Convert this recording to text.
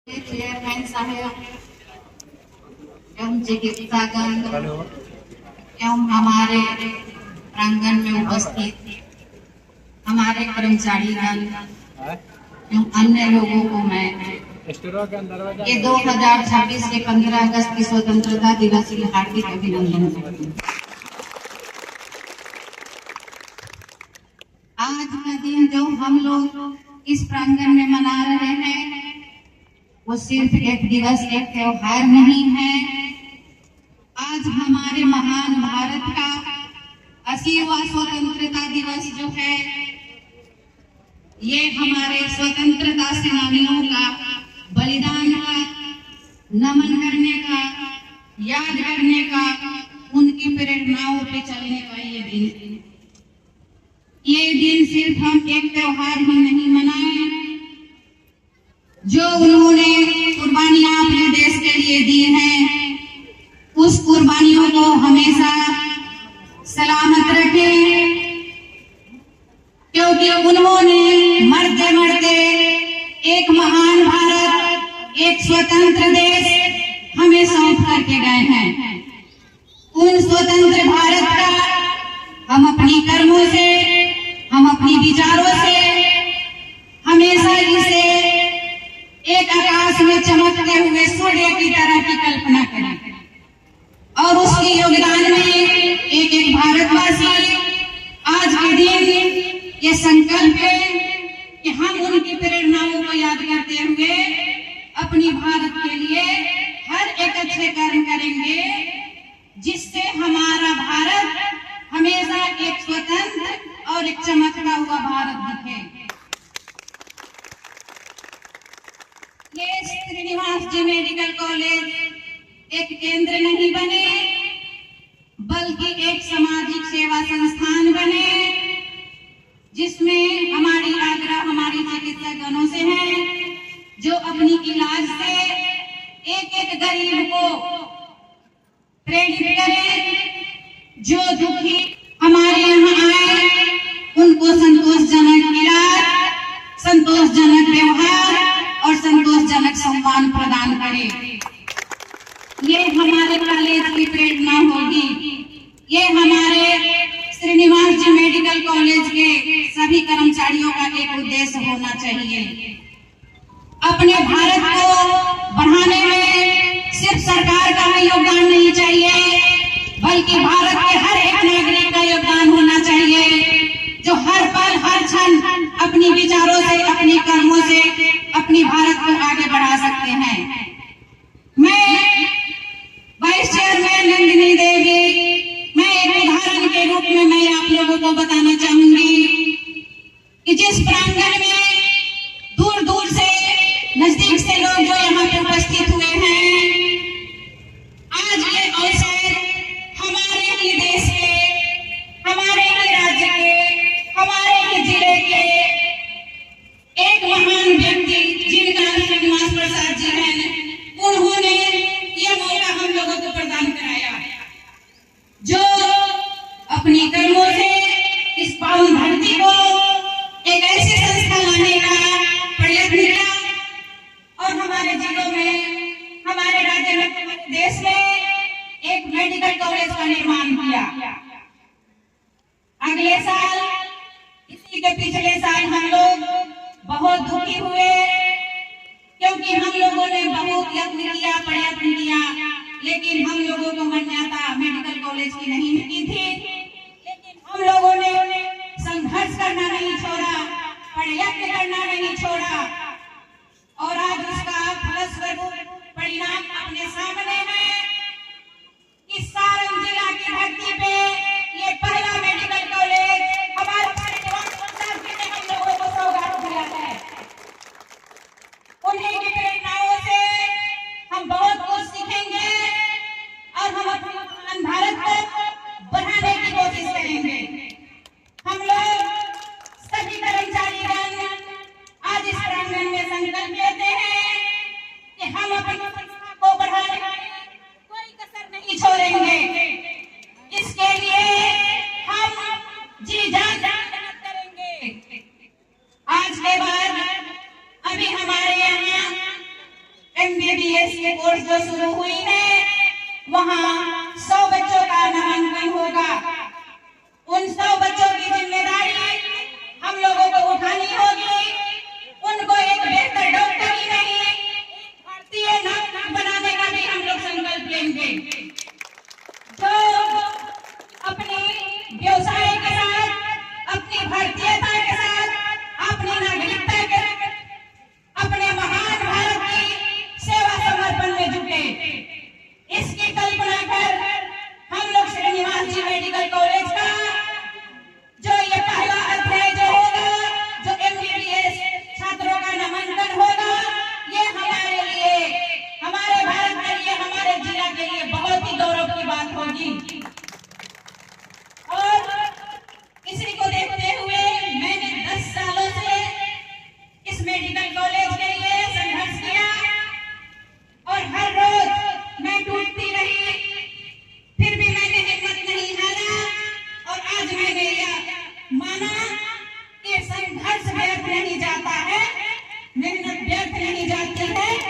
Chairman साहब एवं चिकित्सागण एवं हमारे प्रांगण में उपस्थित हमारे कर्मचारीगण एवं अन्य लोगों को मैं ये 2026 के 15 अगस्त की स्वतंत्रता दिवस की हार्दिक अभिनंदन करती हूँ। आज का दिन जो हम लोग इस प्रांगण में मना रहे हैं वो सिर्फ एक दिवस एक त्योहार नहीं है। आज हमारे महान भारत का 80वां स्वतंत्रता दिवस जो है ये हमारे स्वतंत्रता सेनानियों का बलिदान का नमन करने का, याद करने का, उनकी प्रेरणाओं पे चलने का ये दिन सिर्फ हम एक त्योहार ही नहीं मनाए, जो उन्होंने कुर्बानियां अपने देश के लिए दी हैं, उस कुर्बानियों को हमेशा सलामत रखें, क्योंकि उन्होंने मरते मरते एक महान भारत, एक स्वतंत्र देश हमें सौंप करके गए हैं। उन स्वतंत्र भारत का हम अपनी कर्मों से, हम अपनी विचारों से हमेशा इसे एक आकाश में चमकते हुए सूर्य की तरह की कल्पना करें और उसके योगदान में एक एक भारतवासी आज के दिन ये संकल्प है कि हम उनकी प्रेरणाओं को याद करते हुए अपनी भारत के लिए हर एक अच्छे कर्म करेंगे, जिससे हमारा भारत हमेशा एक स्वतंत्र और एक चमकता हुआ भारत दिखे। ये श्रीनिवास जी मेडिकल कॉलेज एक केंद्र नहीं बने, बल्कि एक सामाजिक सेवा संस्थान बने, जिसमें हमारी आग्रह हमारी चिकित्सकगणों से है, जो अपनी इलाज से एक एक गरीब को प्रेरित करें, जो दुखी हमारे यहाँ आए उनको संतोषजनक इलाज, संतोषजनक व्यवहार और संतोषजनक सम्मान प्रदान करे। ये हमारे कॉलेज की प्रेरणा होगी, ये हमारे श्रीनिवास जी मेडिकल कॉलेज के सभी कर्मचारियों का एक उद्देश्य होना चाहिए। अपने भारत को बढ़ाने में सिर्फ सरकार का ही योगदान नहीं चाहिए, बल्कि भारत के हर एक नागरिक का योगदान होना चाहिए, जो हर पल हर क्षण अपनी विचारों से, अपनी कर्मों से अपनी भारत को आगे बढ़ा सकते हैं। मैं वाइस चेयरमैन नंदिनी देवी, मैं एक उदाहरण के रूप में मैं आप लोगों को बताना चाहूंगी कि जिस प्रांगण में दूर दूर से, नजदीक से लोग जो यहाँ पे उपस्थित हुए हैं, आज ये अवसर हमारे ही देश के, हमारे ही राज्य के, हमारे ही जिले के एक महान व्यक्ति जिनका नाम श्रीनिवास प्रसाद जी हैं, उन्होंने ये मौका हम लोगों को प्रदान कराया, जो अपनी कर्मों से इस पावन धरती को एक ऐसी संस्था लाने का प्रयत्न किया और हमारे जिलों में, हमारे राज्य में, हमारे देश में एक मेडिकल कॉलेज का निर्माण किया। अगले साल, इसी के पिछले साल हम लोग बहुत दुखी हुए, क्योंकि हम लोगों ने बहुत यत्न किया, प्रयत्न किया, लेकिन हम लोगों को मान्यता मेडिकल कॉलेज की नहीं मिली थी। लेकिन हम लोगों ने संघर्ष करना नहीं छोड़ा, प्रयत्न करना नहीं छोड़ा, और आज उसका फलस्वरूप परिणाम अपने सामने है। इस सारण जिला की धरती पे ये पहला मेडिकल कॉलेज हमारे श्रीनिवास प्रसाद जी ने हम लोगों को सौगात दिया है। उन्हीं की प्रेरणाओं से हम बहुत कुछ सीखेंगे और हम अपने भारत को बढ़ाने की कोशिश करेंगे। हम लोग सभी कर्मचारीगण आज इस प्रांगण में संकल्प लेते हैं कि हम अपनी संस्था को बढ़ाने में कोई कसर नहीं छोड़ेंगे। इसके लिए हम जी जान मेहनत करेंगे। आज के बाद अभी हमारे यहाँ MBBS के कोर्स जो शुरू हुई है, वहाँ 100 बच्चों का नामांकन होगा। उन 100 बच्चों की जिम्मेदारी हम लोगों को उठानी होगी। उनको एक बेहतर डॉक्टर ही नहीं, भारतीय नागरिक बनाने का भी हम लोग संकल्प लेंगे। जो अपने व्यवसाय के साथ, अपनी भारतीयता के साथ, अपनी नागरिकता के अपने महान भारत की सेवा समर्पण में जुटे, इसकी कल्पना कर हम लोग श्रीनिवास जी मेडिकल कॉलेज का जो ये पहला अध्याय जो होगा, जो MBBS छात्रों का नामांकन होगा, ये हमारे लिए, हमारे भारत के लिए, हमारे जिला के लिए बहुत ही गौरव की बात होगी। और इसी को देखते हुए मैंने 10 सालों से इस मेडिकल कॉलेज के लिए संघर्ष किया और हर रोज मैं टूटती रही, फिर भी मैंने हिम्मत नहीं हारा और आज मैंने यह माना कि संघर्ष व्यर्थ नहीं जाता है, मेहनत व्यर्थ नहीं जाती है।